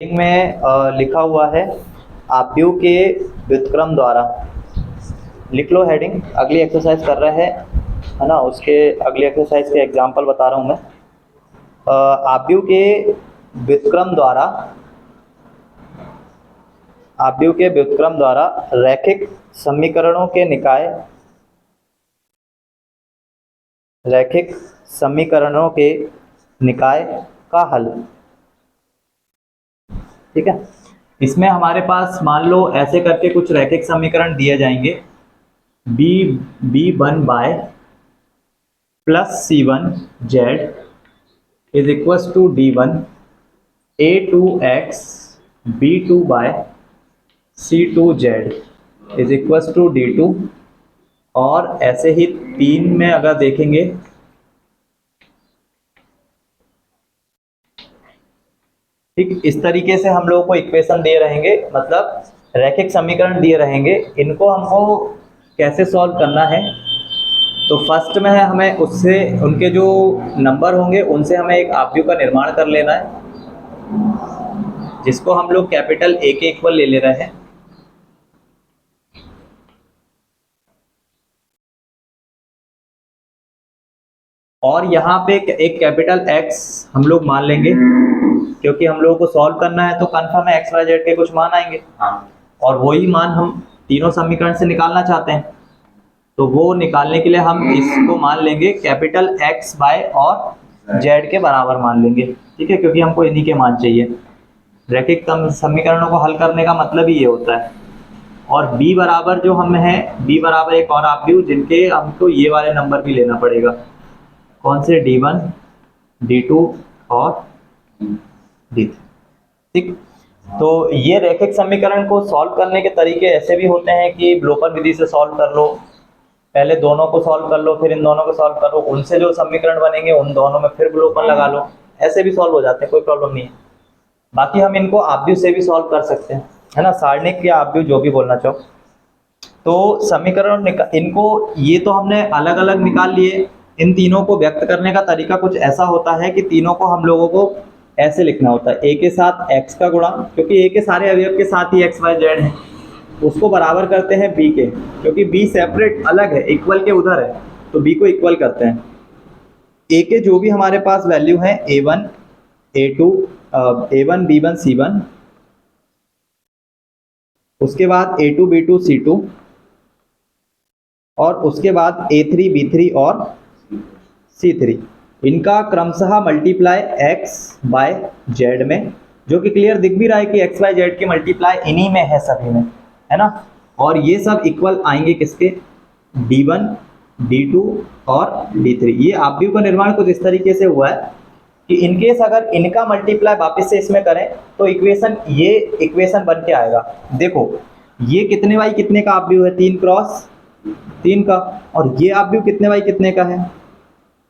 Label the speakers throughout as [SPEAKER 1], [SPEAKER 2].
[SPEAKER 1] में लिखा हुआ है आव्यूह के व्युत्क्रम द्वारा। लिख लो हेडिंग। अगली एक्सरसाइज कर रहे हैं, है ना। उसके अगली एक्सरसाइज के एग्जांपल बता रहा हूँ मैं। आव्यूह के व्युत्क्रम द्वारा, आव्यूह के व्युत्क्रम द्वारा रैखिक समीकरणों के निकाय, रैखिक समीकरणों के निकाय का हल। ठीक है। इसमें हमारे पास मान लो ऐसे करके कुछ रैखिक समीकरण दिए जाएंगे। b1 by plus c1 z is equal to d1 a2x b2 by c2 z is equal to d2। और ऐसे ही 3 में अगर देखेंगे ठीक इस तरीके से हम लोगों को इक्वेशन दिए रहेंगे, मतलब रैखिक समीकरण दिए रहेंगे। इनको हमको कैसे सॉल्व करना है, तो फर्स्ट में है हमें उससे उनके जो नंबर होंगे उनसे हमें एक आव्यूह का निर्माण कर लेना है, जिसको हम लोग कैपिटल ए के इक्वल ले रहे हैं। और यहाँ पे एक कैपिटल एक्स हम लोग मान लेंगे, क्योंकि हम लोगों को सॉल्व करना है तो कन्फर्म है एक्स वाई जेड के कुछ मान आएंगे। और वही मान हम तीनों समीकरण से निकालना चाहते हैं, तो वो निकालने के लिए हम इसको मान लेंगे कैपिटल एक्स बाय और जेड के बराबर मान लेंगे। ठीक है, क्योंकि हमको इन्हीं के मान चाहिए। रैखिक समीकरणों को हल करने का मतलब ही ये होता है। और b बराबर जो हम है, b बराबर एक और आव्यूह जिनके हमको ये वाले नंबर भी लेना पड़ेगा। कौन से? d1 d2 और d3। ठीक, तो ये रैखिक समीकरण को सॉल्व करने के तरीके ऐसे भी होते हैं कि विलोपन विधि से सॉल्व कर लो, पहले दोनों को सॉल्व कर लो, फिर इन दोनों को सॉल्व करो, उनसे जो समीकरण बनेंगे उन दोनों में फिर विलोपन लगा लो, ऐसे भी सॉल्व हो जाते हैं, कोई प्रॉब्लम नहीं है। बाकी हम इनको आव्यूह से भी सॉल्व कर सकते हैं, है ना, सारणिक या आव्यूह जो भी बोलना चाहो। तो समीकरण इनको ये तो हमने अलग अलग निकाल लिए। इन तीनों को व्यक्त करने का तरीका कुछ ऐसा होता है कि तीनों को हम लोगों को ऐसे लिखना होता है, a के साथ x का गुणा, क्योंकि a के सारे अवयव के साथ ही x y z है, उसको बराबर करते हैं b के, क्योंकि b सेपरेट अलग है, इक्वल के उधर है, तो b को इक्वल करते हैं। a के जो भी हमारे पास वैल्यू है a1 a2 a1 b1 c1, उसके बाद a2 b2 c2, और उसके बाद a3 b3 और c3, इनका क्रमशः मल्टीप्लाई x बाय z में, जो कि क्लियर दिख भी रहा है कि x बाय z की मल्टीप्लाई इन्हीं में है, सभी में, है ना। और ये सब इक्वल आएंगे किसके? d1 d2 और d3। ये आव्यूह का निर्माण कुछ इस तरीके से हुआ है कि इनकेस अगर इनका मल्टीप्लाई वापस से इसमें करें तो इक्वेशन, ये इक्वेशन बन के आएगा। देखो ये कितने बाई कितने का आव्यूह है? 3 क्रॉस 3 का। और ये आव्यूह कितने बाई कितने का है?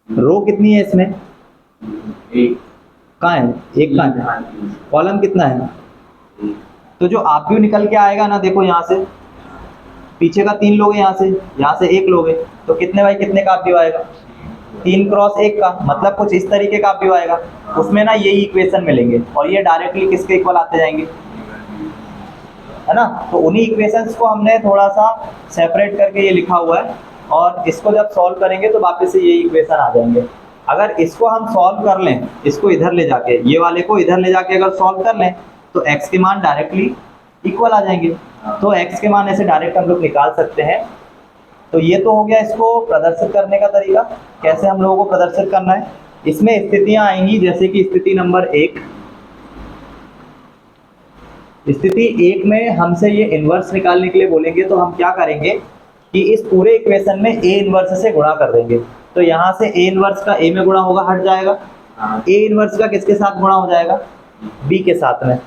[SPEAKER 1] रो कितनी है इसमें? एक। कहाँ है? एक कहाँ है? कॉलम कितना है? तो जो आव्यूह निकल के आएगा ना, देखो यहाँ से पीछे का 3 लोगे, यहाँ से 1 लोगे, तो कितने बाई कितने का आव्यूह आएगा? 3 क्रॉस 1 का, मतलब कुछ इस तरीके का आव्यूह आएगा। उसमें ना यही इक्वेशन मिलेंगे और ये डायरेक्टली किसके इक्वल आते जाएंगे, है ना। तो उन्हीं इक्वेशंस को हमने थोड़ा सा सेपरेट करके ये लिखा हुआ है, और इसको जब सॉल्व करेंगे तो वापस से ये इक्वेशन आ जाएंगे। अगर इसको हम सॉल्व कर लें, इसको इधर ले जाके, ये वाले को इधर ले जाके अगर सॉल्व कर लें तो x के मान डायरेक्टली इक्वल आ जाएंगे। तो x के मान ऐसे डायरेक्ट हम लोग निकाल सकते हैं। तो ये तो हो गया इसको प्रदर्शित करने का तरीका, कैसे हम लोगों को प्रदर्शित करना है। इसमें स्थितियां आएंगी, जैसे कि स्थिति नंबर 1। स्थिति 1 में हमसे ये इनवर्स निकालने के लिए बोलेंगे, तो हम क्या करेंगे कि इस पूरे इक्वेशन में a इनवर्स से गुणा कर देंगे। तो यहाँ से a इनवर्स का a में गुणा होगा, हट जाएगा। a इनवर्स का किसके साथ गुणा हो जाएगा? b के साथ में।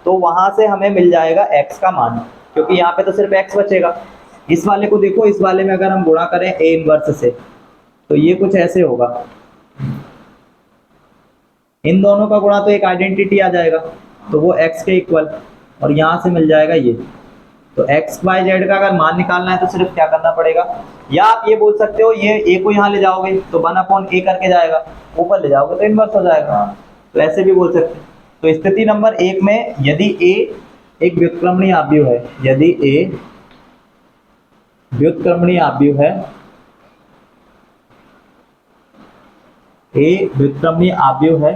[SPEAKER 1] तो वहां से हमें मिल जाएगा x का मान, क्योंकि यहाँ पे तो सिर्फ x बचेगा। इस वाले को देखो, इस वाले में अगर हम गुणा करें a इनवर्स से तो ये कुछ ऐसे होगा। इन दोनों का गुणा तो एक आइडेंटिटी आ जाएगा, तो वो x के इक्वल, और यहाँ से मिल जाएगा ये। तो x बाय जेड का अगर मान निकालना है तो सिर्फ क्या करना पड़ेगा, या आप ये बोल सकते हो ये a को यहाँ ले जाओगे तो 1/a करके जाएगा, ऊपर ले जाओगे तो इनवर्स हो जाएगा। तो ऐसे भी बोल सकते हैं। तो स्थिति नंबर 1 में यदि A एक व्युत्क्रमणीय आव्यूह है, यदि A व्युत्क्रमणीय आव्यूह है, A व्युत्क्रमणीय आव्यूह है,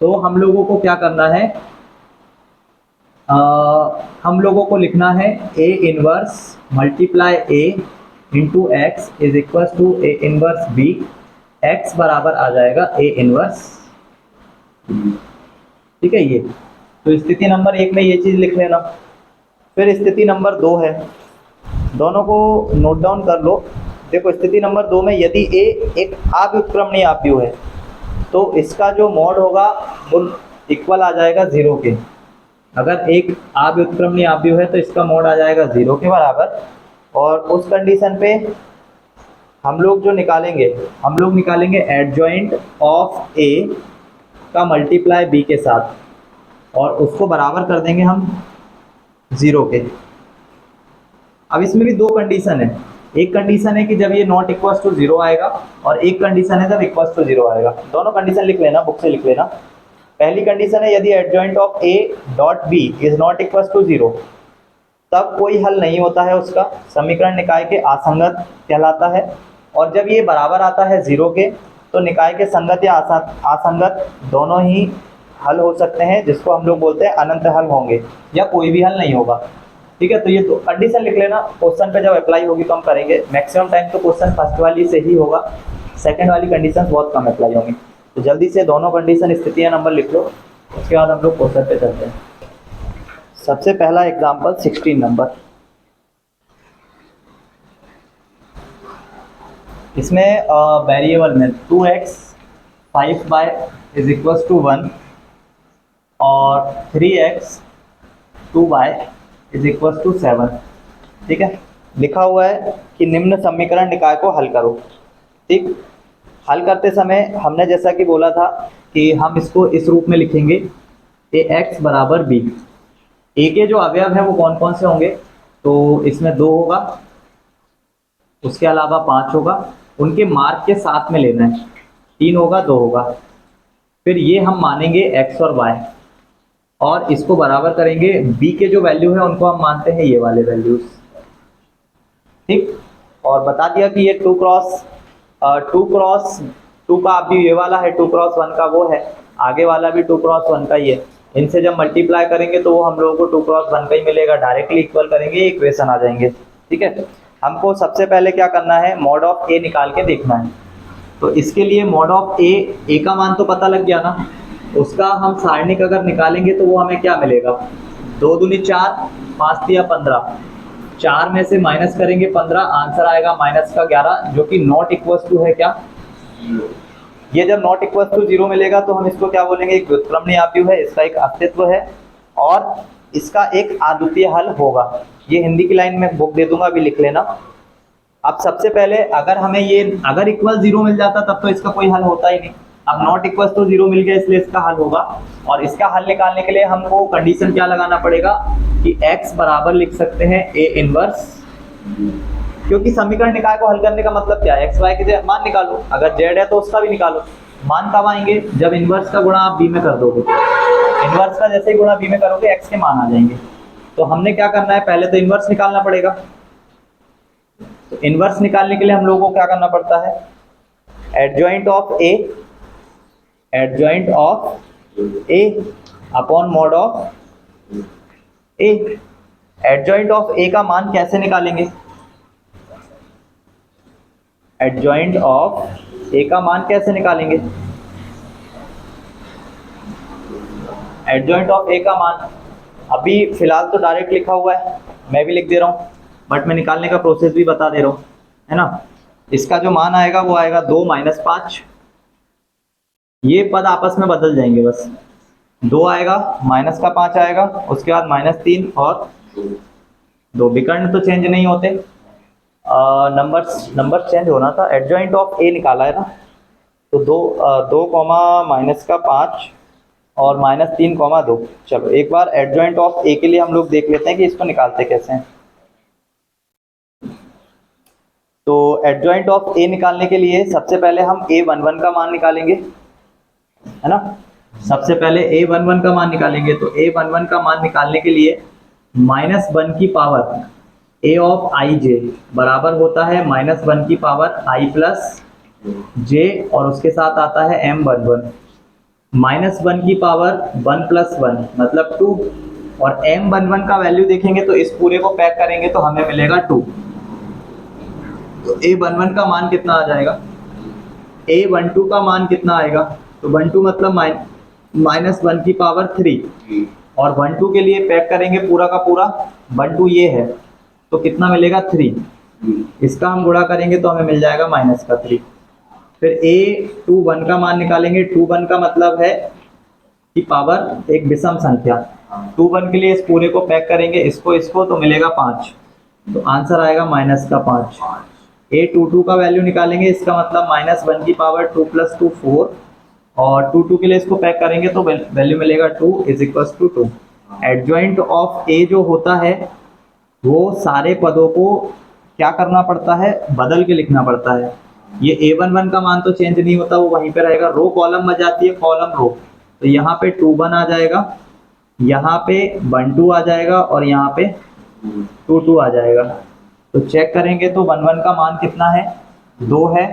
[SPEAKER 1] तो हम लोगों को क्या करना है, हम लोगों को लिखना है A inverse multiply A into X is equal to A inverse B, x बराबर आ जाएगा A इनवर्स, ठीक है। ये तो स्थिति नंबर 1 में ये चीज लिख लेना। फिर स्थिति नंबर 2 है, दोनों को नोट डाउन कर लो। देखो स्थिति नंबर 2 में यदि A एक अव्युत्क्रमणीय आव्यूह है तो इसका जो मॉड होगा वो इक्वल आ जाएगा 0 के। अगर एक अव्युत्क्रमणीय आव्यूह है तो इसका मॉड आ जाएगा 0 के बराबर, और उस कंडीशन पे हम लोग जो निकालेंगे, हम लोग निकालेंगे एडजॉइंट ऑफ A का मल्टीप्लाई B के साथ, और उसको बराबर कर देंगे हम 0 के। अब इसमें भी दो कंडीशन है, एक कंडीशन है कि जब ये नॉट इक्वल्स टू 0 आएगा, और एक कंडीशन है जब इक्वल्स टू 0 आएगा। दोनों कंडीशन लिख लेना, बुक से लिख लेना। पहली कंडीशन है यदि adjoint of A dot B is not equals to 0, तब कोई हल नहीं होता है उसका, समीकरण निकाय के असंगत कहलाता है। और जब ये बराबर आता है 0 के तो निकाय के संगत या असंगत दोनों ही हल हो सकते हैं, जिसको हम लोग बोलते हैं अनंत हल होंगे, या कोई भी हल नहीं होगा, ठीक है। तो ये तो कंडीशन लिख लेना, क्वेश्चन पे जब अप्लाई होगी तो हम करेंगे। मैक्सिमम टाइम तो क्वेश्चन फर्स्ट वाली से ही होगा, सेकंड वाली कंडीशन बहुत कम अप्लाई होंगी। तो जल्दी से दोनों कंडीशन स्थितियां नंबर लिख लो, उसके बाद हम लोग क्वेश्चन पे चलते हैं। सबसे पहला एग्जाम्पल 16 नंबर, इसमें वेरिएबल में 2x 5y is equal to 1 और 3x 2y is equal to 7, ठीक है। लिखा हुआ है कि निम्न समीकरण निकाय को हल करो, ठीक। हल करते समय हमने जैसा कि बोला था कि हम इसको इस रूप में लिखेंगे, ax बराबर b। a के जो अवयव हैं वो कौन कौन से होंगे, तो इसमें 2 होगा, उसके अलावा 5 होगा, उनके मार्क के साथ में लेना है, 3 होगा 2 होगा। फिर ये हम मानेंगे x और y, और इसको बराबर करेंगे b के जो वैल्यू है उनको हम मानते हैं ये वाले वैल्यूज, ठीक। और बता दिया कि ये 2 क्रॉस 2 का अभी ये वाला है, 2 क्रॉस 1 का वो है, आगे वाला भी 2 क्रॉस 1 का ही है। इनसे जब मल्टीप्लाई करेंगे तो वो हम लोगों को 2 क्रॉस 1 का ही मिलेगा, डायरेक्टली इक्वल करेंगे, इक्वेशन आ जाएंगे, ठीक है। हमको सबसे पहले क्या करना है, मॉड ऑफ ए निकाल के देखना है। तो इसके लिए मॉड ऑफ ए का मान तो पता लग गया ना, उसका हम सारणिक अगर निकालेंगे तो वो हमें क्या मिलेगा, 2 दूनी 4, 5 तिया 15, 4 में से माइनस करेंगे 15, आंसर आएगा माइनस का 11, जो कि नॉट इक्वल टू है क्या, ये जब नॉट इक्वल टू 0 मिलेगा तो हम इसको क्या बोलेंगे, एक व्युत्क्रमणीय आव्यूह है, इसका एक अस्तित्व है और इसका एक अद्वितीय हल होगा। ये हिंदी की लाइन में बुक दे दूंगा, अभी लिख लेना। अब सबसे पहले अगर हमें ये अगर इक्वल 0 मिल जाता तब तो इसका कोई हल होता ही नहीं, अब नॉट इक्वल टू 0 मिल गया इसलिए इसका हल होगा। और इसका हल निकालने के लिए हमको कंडीशन क्या लगाना पड़ेगा कि x बराबर लिख सकते हैं a इनवर्स, क्योंकि समीकरण निकाय को हल करने का मतलब क्या है, एक्स वाई के मान निकालो, अगर जेड है तो उसका भी निकालो। मान कब आएंगे, जब इनवर्स का गुणा आप बी में कर दोगे, इनवर्स का जैसे ही गुणा बी में करोगे एक्स के मान आ जाएंगे। तो हमने क्या करना है, पहले तो इनवर्स निकालना पड़ेगा। तो इनवर्स निकालने के लिए हम लोगों को क्या करना पड़ता है, adjoint of A upon mod of A. Adjoint of A का मान कैसे निकालेंगे, एडजॉइंट ऑफ ए का मान कैसे निकालेंगे, एडजॉइंट ऑफ ए का मान अभी फिलहाल तो डायरेक्ट लिखा हुआ है, मैं भी लिख दे रहा हूँ, बट मैं निकालने का प्रोसेस भी बता दे रहा हूँ, है ना। इसका जो मान आएगा वो आएगा 2 - 5, ये पद आपस में बदल जाएंगे, बस 2 आएगा, माइनस का 5 आएगा, उसके बाद -3 और 2, विकर्ण तो चेंज नहीं होते, नंबर चेंज होना था। एडजॉइंट ऑफ ए निकाला है ना, तो 2 -5 और -3, 2। चलो एक बार एडजॉइंट ऑफ ए के लिए हम लोग देख लेते हैं कि इसको निकालते कैसे हैं। तो एडजॉइंट ऑफ ए निकालने के लिए सबसे पहले हम a11 का मान निकालेंगे, है ना। सबसे पहले a11 का मान निकालेंगे, तो a11 का मान निकालने के लिए -1 की पावर a ऑफ आई जे बराबर होता है -1 की पावर i प्लस जे, और उसके साथ आता है m11। -1 की पावर 1 + 1 मतलब 2, और m11 का वैल्यू देखेंगे तो इस पूरे को पैक करेंगे तो हमें मिलेगा 2। तो a11 का मान कितना आ जाएगा, a12 का मान कितना आएगा, तो 12 मतलब -1 की पावर 3, और 12 के लिए पैक करेंगे पूरा का पूरा, 12 ये है तो कितना मिलेगा 3, इसका हम गुणा करेंगे तो हमें मिल जाएगा -3। फिर a21 का मान निकालेंगे, 21 का मतलब है कि पावर एक विषम संख्या, 21 के लिए इस पूरे को पैक करेंगे इसको तो मिलेगा 5, तो आंसर आएगा -5। a22 का वैल्यू निकालेंगे, इसका मतलब -1 की पावर 2 + 2 4, और 22 के लिए इसको पैक करेंगे तो वैल्यू मिलेगा 2 = 2। एडजॉइंट ऑफ ए जो होता है वो सारे पदों को क्या करना पड़ता है, बदल के लिखना पड़ता है। ये a11 का मान तो चेंज नहीं होता, वो वहीं पे रहेगा, रो कॉलम में जाती है, कॉलम रो, तो यहाँ पे 21 आ जाएगा, यहाँ पे 12 आ जाएगा, और यहाँ पे 22 आ जाएगा। तो चेक करेंगे तो 11 का मान कितना है, 2 है,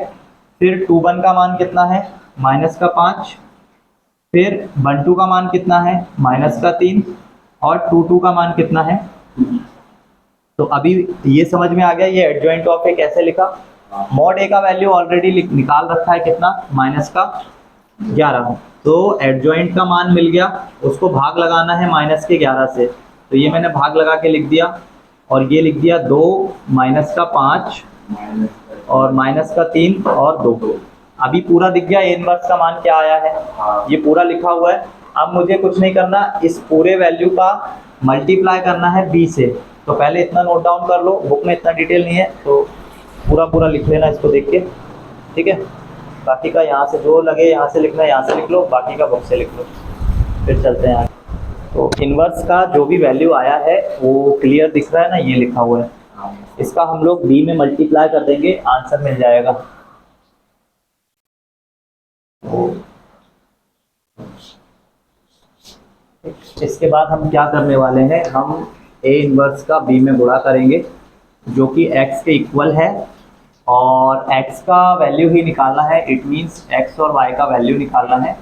[SPEAKER 1] फिर 21 का मान कितना है, -5, फिर 12 का मान कितना है, -3, और 22 का मान कितना है। तो अभी ये समझ में आ गया ये एडजॉइंट ऑफ ए कैसे लिखा। मॉड ए का वैल्यू ऑलरेडी निकाल रखा है कितना, -11, तो एडजॉइंट का मान मिल गया, उसको भाग लगाना है -11 से, तो ये मैंने भाग लगा के लिख दिया, और ये लिख दिया 2 -5 और -3 और 2। अभी पूरा दिख गया ए इनवर्स का मान क्या आया है, ये पूरा लिखा हुआ है। अब मुझे कुछ नहीं करना, इस पूरे वैल्यू का मल्टीप्लाई करना है b से, तो पहले इतना नोट डाउन कर लो, बुक में इतना डिटेल नहीं है तो पूरा लिख लेना इसको देख के, ठीक है। बाकी का यहाँ से जो लगे यहाँ से लिखना है यहाँ से लिख लो, बाकी का बुक से लिख लो, फिर चलते हैं आगे। तो इनवर्स का जो भी वैल्यू आया है वो क्लियर दिख रहा है ना, ये लिखा हुआ है, इसका हम लोग b में मल्टीप्लाई कर देंगे, आंसर मिल जाएगा। इसके बाद हम क्या करने वाले हैं, हम a इनवर्स का b में गुणा करेंगे जो कि x के इक्वल है, और x का वैल्यू ही निकालना है, इट मीन्स x और y का वैल्यू निकालना है,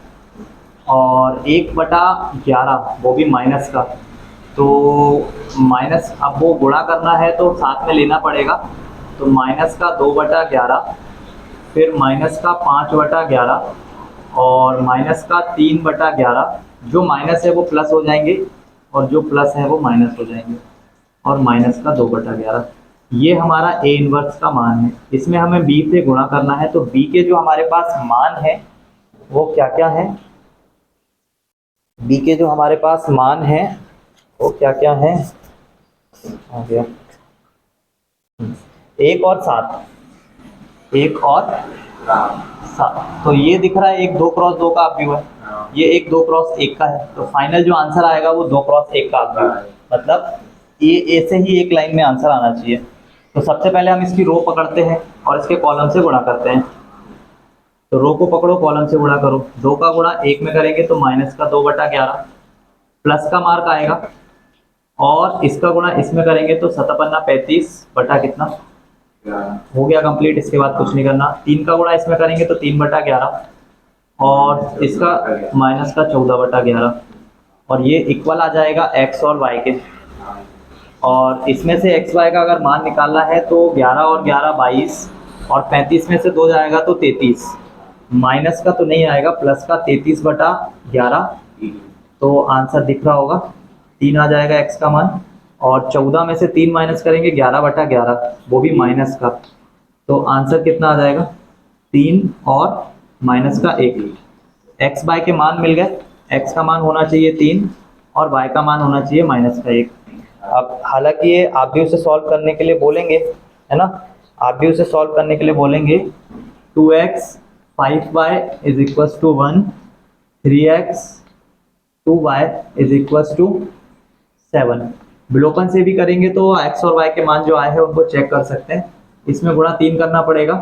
[SPEAKER 1] और 1/11 वो भी माइनस का, तो माइनस अब वो गुणा करना है तो साथ में लेना पड़ेगा, तो माइनस का 2/11, फिर माइनस का 5/11, और माइनस का 3/11, जो माइनस है वो प्लस हो जाएंगे और जो प्लस है वो माइनस हो जाएंगे, और माइनस का 2/11। ये हमारा ए इनवर्स का मान है, इसमें हमें बी से गुणा करना है, तो बी के जो हमारे पास मान है वो क्या क्या है, बी के जो हमारे पास मान है वो क्या क्या है, आ गया 1 और 7, 1 और 7, तो ये दिख रहा है 1 2 क्रॉस 2 का अपव्यू है, ये 1 2 क्रॉस 1 का है, तो फाइनल जो आंसर आएगा वो 2 क्रॉस 1 का अपव्यू है, मतलब ये ए से ही एक लाइन में आंसर आना चाहिए। तो सबसे पहले हम इसकी रो पकड़ते हैं और इसके कॉलम से गुणा करते हैं, तो रो को पकड़ो, कॉलम से गुणा करो, 2 का गुणा 1 में करेंगे तो माइनस का 2/11, प्लस का मार्क आएगा, और इसका गुणा इसमें करेंगे तो 7×35 बटा कितना हो गया कंप्लीट, इसके बाद कुछ नहीं करना। 3 का गुणा इसमें करेंगे तो 3/11, और इसका माइनस का 14/11, और ये इक्वल आ जाएगा x और y के, और इसमें से x y का अगर मान निकालना है तो 11 और 11 22, और 35 में से 2 जाएगा तो 33, माइनस का तो नहीं आएगा, प्लस का 33/11, तो आंसर दिख रहा होगा 3 आ जाएगा x का मान, और 14 में से 3 माइनस करेंगे 11/11, वो भी माइनस का, तो आंसर कितना आ जाएगा 3 और माइनस का 1। x y के मान मिल गए, x का मान होना चाहिए 3 और y का मान होना चाहिए -1। अब हालांकि ये आप भी उसे सॉल्व करने के लिए बोलेंगे, है ना, आप भी उसे सॉल्व करने के लिए बोलेंगे, 2x 5y = 1, 3x 2y = 7। विलोपन से भी करेंगे तो x और y के मान जो आए हैं उनको चेक कर सकते हैं, इसमें गुणा 3 करना पड़ेगा,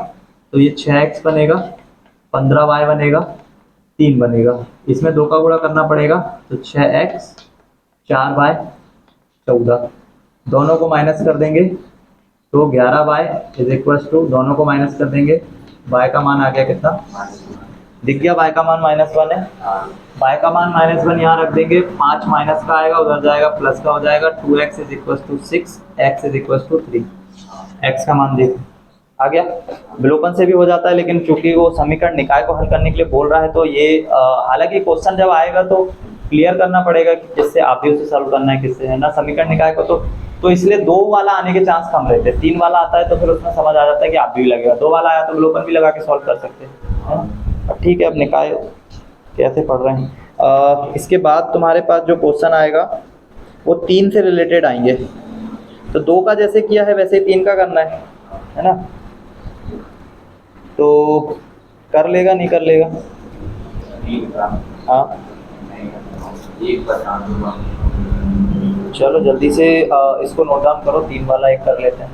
[SPEAKER 1] तो ये 6x बनेगा, 15y बनेगा, 3 बनेगा। इसमें 2 का गुणा करना पड़ेगा, तो 6x 4y 14, दोनों को माइनस कर देंगे तो 11y इज इक्वल टू, दोनों को माइनस कर देंगे, y का मान आ गया कितना, दिख गया y का मान -1 है। y का मान -1 यहाँ रख देंगे, 5 माइनस का आएगा उधर जाएगा, प्लस का हो जाएगा, 2x is equal to 6, x is equal to 3। x का मान देख आ गया। विलोपन से भी हो जाता है, लेकिन चूंकि वो समीकरण निकाय को हल करने के लिए बोल रहा है तो ये हालांकि क्वेश्चन जब आएगा तो क्लियर करना पड़ेगा कि किससे आव्यूह से सॉल्व करना है, किससे है ना समीकरण निकाय को, तो इसलिए 2 वाला आने के चांस कम रहते हैं। 3 वाला आता है तो फिर उसमें समझ आ जाता है कि आव्यूह लगेगा, 2 वाला आया तो विलोपन भी लगा के सॉल्व कर सकते हैं। अब ठीक है, अब निकाय कैसे पढ़ रहे हैं। इसके बाद तुम्हारे पास जो क्वेश्चन आएगा वो 3 से रिलेटेड आएंगे, तो 2 का जैसे किया है वैसे ही 3 का करना है ना। तो कर लेगा नहीं कर लेगा? हाँ चलो जल्दी से इसको नोट डाउन करो, 3 वाला एक कर लेते हैं।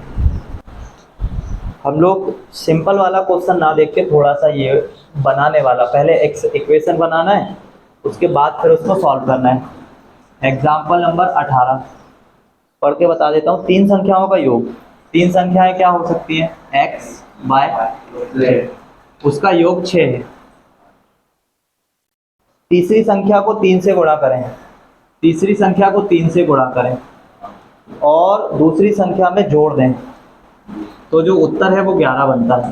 [SPEAKER 1] हम लोग सिंपल वाला क्वेश्चन ना देख के थोड़ा सा ये बनाने वाला, पहले इक्वेशन बनाना है, उसके बाद फिर उसको सॉल्व करना है। एग्जाम्पल नंबर 18 पढ़ के बता देता हूँ। 3 संख्याओं का योग, 3 संख्याएं क्या हो सकती हैं, x बाय z, उसका योग 6 है। तीसरी संख्या को 3 से गुणा करें, तीसरी संख्या को 3 से गुणा करें और दूसरी संख्या में जोड़ दें, तो जो उत्तर है वो 11 बनता है।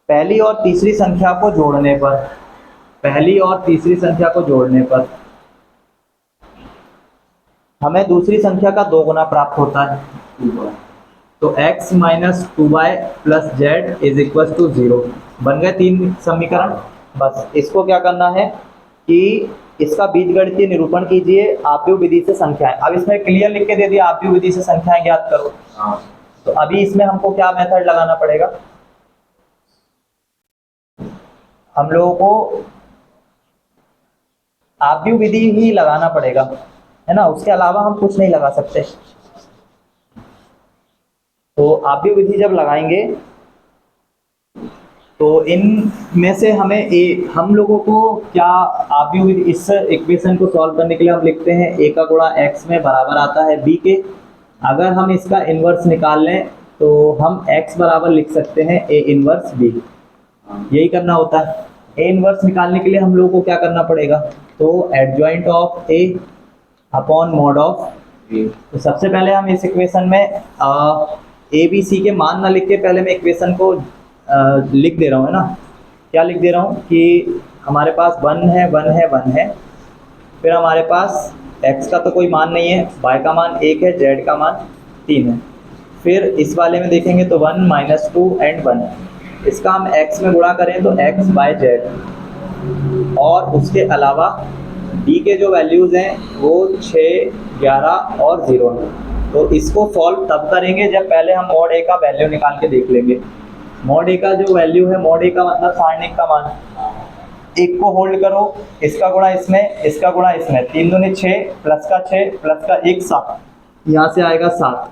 [SPEAKER 1] पहली और तीसरी संख्या को जोड़ने पर, पहली और तीसरी संख्या को जोड़ने पर हमें दूसरी संख्या का 2 गुना प्राप्त होता है, तो x minus 2y plus z is equal to 0। बन गए 3 समीकरण। बस इसको क्या करना है कि इसका बीजगणितीय निरूपण कीजिए आव्यूह विधि से संख्याएं। अब इसमें क्लियर लिख के दे दिया आव्यूह विधि से संख्याएं ज्ञात करो, तो अभी इसमें हमको क्या मेथड लगाना पड़ेगा, हम लोगों को आव्यूह विधि ही लगाना पड़ेगा, है ना, उसके अलावा हम कुछ नहीं लगा सकते। तो आव्यूह विधि जब लगाएंगे तो इन में से हमें हम लोगों को क्या आव्यूह विधि, इस इक्वेशन को सॉल्व करने के लिए हम लिखते हैं a का गुणा x में बराबर आता है b के। अगर हम इसका इन्वर्स निकाल लें तो हम x बराबर लिख सकते हैं a इन्वर्स b, यही करना होता है। a इन्वर्स निकालने के लिए हम लोगों को क्या करना पड़ेगा, तो adjoint of a upon mod of b। तो सबसे पहले हम इस इक्वेशन में a b c के मान ना लिख के पहले मैं इक्वेशन को लिख दे रहा हूँ, है ना। क्या लिख दे रहा हूँ कि हमारे पास 1 है 1 है 1 है, फिर हमारे पास x का तो कोई मान नहीं है, y का मान 1 है, z का मान 3 है। फिर इस वाले में देखेंगे तो 1 माइनस 2 एंड 1, इसका हम x में गुणा करें तो x बाय z, और उसके अलावा d के जो वैल्यूज़ हैं वो 6, 11 और 0 हैं। तो इसको सॉल्व तब करेंगे जब पहले हम मॉड a का वैल्यू निकाल के देख लेंगे। मॉड a का जो वैल्यू है, मॉड a का मतलब सारणिक का मान, एक को होल्ड करो, इसका गुणा इसमें, इसका गुणा इसमें, 3 दूनी 6 प्लस का 6 प्लस का 1 7, यहाँ से आएगा 7,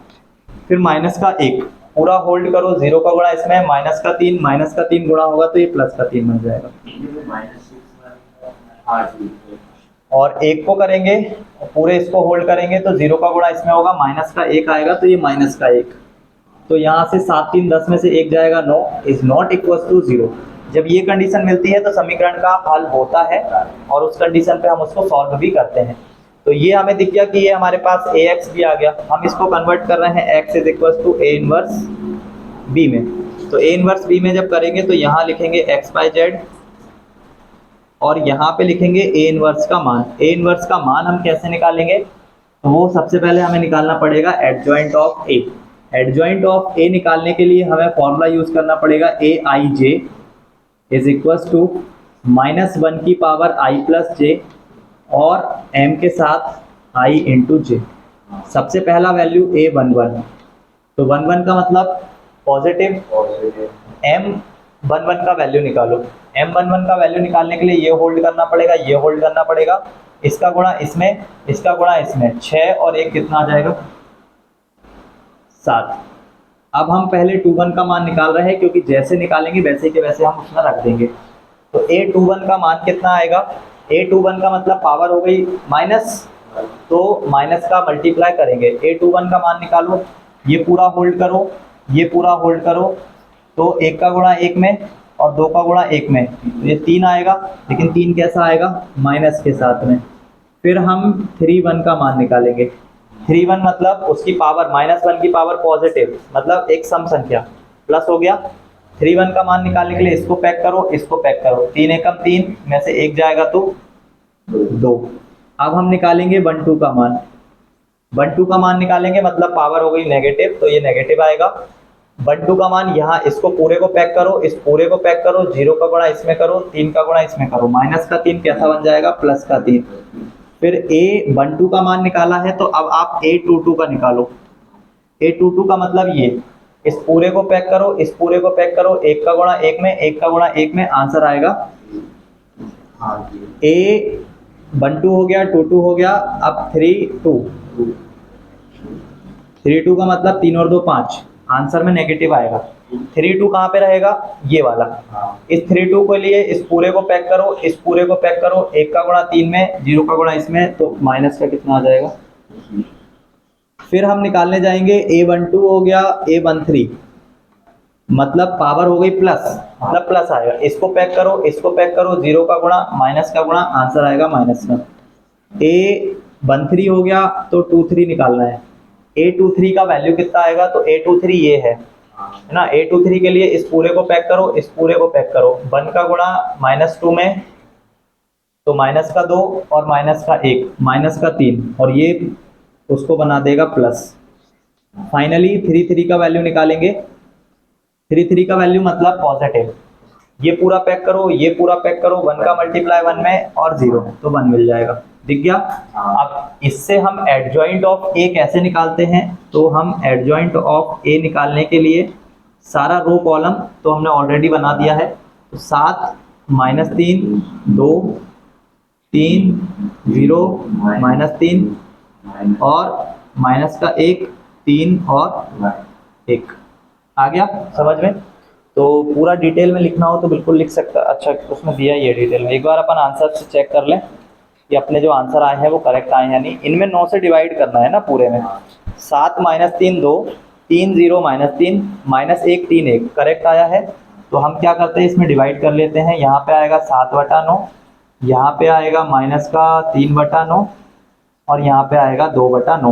[SPEAKER 1] फिर माइनस का 1 पूरा होल्ड करो, 0 का गुणा इसमें, माइनस का 3 गुणा होगा तो ये प्लस का 3 बन जाएगा। और 1 को करेंगे पूरे इसको होल्ड करेंगे तो 0 का गुणा इसमें होगा, माइनस का 1 आएगा तो ये माइनस का 1, तो यहाँ से 7 3 10 में से 1 जाएगा 9, इज नॉट इक्वल टू 0। जब ये कंडीशन मिलती है तो समीकरण का हल होता है और उस कंडीशन पे हम उसको सॉल्व भी करते हैं। तो ये हमें दिख गया कि ये हमारे पास ax भी आ गया, हम इसको कन्वर्ट कर रहे हैं x is equal to a inverse b में। तो a इनवर्स b में जब करेंगे तो यहाँ लिखेंगे x बाय जेड और यहाँ पे लिखेंगे a इनवर्स का मान। a इनवर्स का मान हम कैसे निकालेंगे, तो वो सबसे पहले हमें निकालना पड़ेगा adjoint of a। Adjoint of a निकालने के लिए हमें फॉर्मूला यूज करना पड़ेगा aij इज इक्वल टू -1 की पावर i प्लस j और m के साथ i इंटू j। सबसे पहला वैल्यू a11, तो 11 का मतलब पॉजिटिव, m11 का वैल्यू निकालो। m11 का वैल्यू निकालने के लिए ये होल्ड करना पड़ेगा, ये होल्ड करना पड़ेगा, इसका गुणा इसमें, इसका गुणा इसमें, 6 और 1 कितना आ जाएगा 7। अब हम पहले 21 का मान निकाल रहे हैं, क्योंकि जैसे निकालेंगे वैसे के वैसे हम उसमें रख देंगे। तो A21 का मान कितना आएगा? A21 का मतलब पावर हो गई माइनस, तो माइनस का मल्टीप्लाई करेंगे। A21 का मान निकालो, ये पूरा होल्ड करो, ये पूरा होल्ड करो, तो 1 का गुणा 1 में और 2 का गुणा 1 में, तो ये 3 आएगा, लेकिन 3 कैसा आएगा? माइनस के साथ में। फिर हम 31 का मान निकालेंगे। 31 मतलब उसकी पावर -1 की पावर पॉजिटिव, मतलब एक सम संख्या, प्लस हो गया। 31 का मान निकालने के लिए इसको पैक करो, इसको पैक करो, 3 एकम 3 में से 1 जाएगा तो 2। अब हम निकालेंगे 12 का मान। 12 का मान निकालेंगे मतलब पावर हो गई नेगेटिव, तो ये नेगेटिव आएगा। 12 का मान यहाँ, इसको पूरे को पैक करो, इस पूरे को पैक करो, 0 का गुणा इसमें करो, 3 का गुणा इसमें करो, माइनस का 3 कैसा बन जाएगा? प्लस का 3। फिर A12 का मान निकाला है, तो अब आप A22 का निकालो। A22 का मतलब ये, इस पूरे को पैक करो, इस पूरे को पैक करो, 1 का गुणा 1 में, 1 का गुणा 1 में, आंसर आएगा A12 हो गया, 22 हो गया। अब 32 का मतलब 3 और 2 5, आंसर में नेगेटिव आएगा। 32 कहाँ पे रहेगा? ये वाला। इस 32 के लिए इस पूरे को पैक करो, इस पूरे को पैक करो, 1 का गुणा 3 में, 0 का गुणा इसमें, तो माइनस का कितना आ जाएगा? फिर हम निकालने जाएंगे A12 हो गया, A13 मतलब पावर हो गई प्लस, मतलब प्लस आएगा। इसको पैक करो, इसको पैक करो, 0 का गुणा माइनस का गुणा, आंसर आएगा माइनस में। A13 हो गया, तो 23 निकालना है। A23 का वैल्यू कितना आएगा? तो A23 ये है ना। A23 के लिए इस पूरे को पैक करो, इस पूरे को पैक करो, 1 का गुणा -2 में, तो माइनस का 2 और माइनस का 1, माइनस का 3, और ये उसको बना देगा प्लस। फाइनली 33 का वैल्यू निकालेंगे। 33 का वैल्यू मतलब पॉजिटिव। ये पूरा पैक करो, ये पूरा पैक करो, 1 का मल्टीप्लाई 1 में और 0, तो 1 मिल जाएगा। दिख गया? अब इससे हम एडजॉइंट ऑफ A कैसे निकालते हैं? तो हम एडजॉइंट ऑफ A निकालने के लिए सारा रो कॉलम तो हमने ऑलरेडी बना दिया है। तो 7 -3 2 3 0 -3 और माइनस का 1 3 और 1 आ गया समझ में? तो पूरा डिटेल में लिखना हो तो बिल्कुल लिख सकता। अच्छा, उसमें दिया ये डिटेल में। एक बार अपन आंसर से चेक कर लें कि अपने जो आंसर आए हैं वो करेक्ट आए हैं या नहीं। इनमें 9 से डिवाइड करना है ना पूरे में। 7 -3 2 3 0 -3 -1 3 1 करेक्ट आया है। तो हम क्या करते हैं, इसमें डिवाइड कर लेते हैं। यहाँ पे आएगा 7/9, यहाँ पे आएगा माइनस का 3/9 और यहाँ पे आएगा 2/9।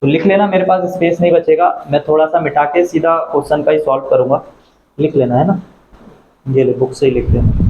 [SPEAKER 1] तो लिख लेना, मेरे पास स्पेस नहीं बचेगा, मैं थोड़ा सा मिटा के सीधा क्वेश्चन का ही सॉल्व करूँगा। लिख लेना है ना, ये ले बुक से ही लिख लेना।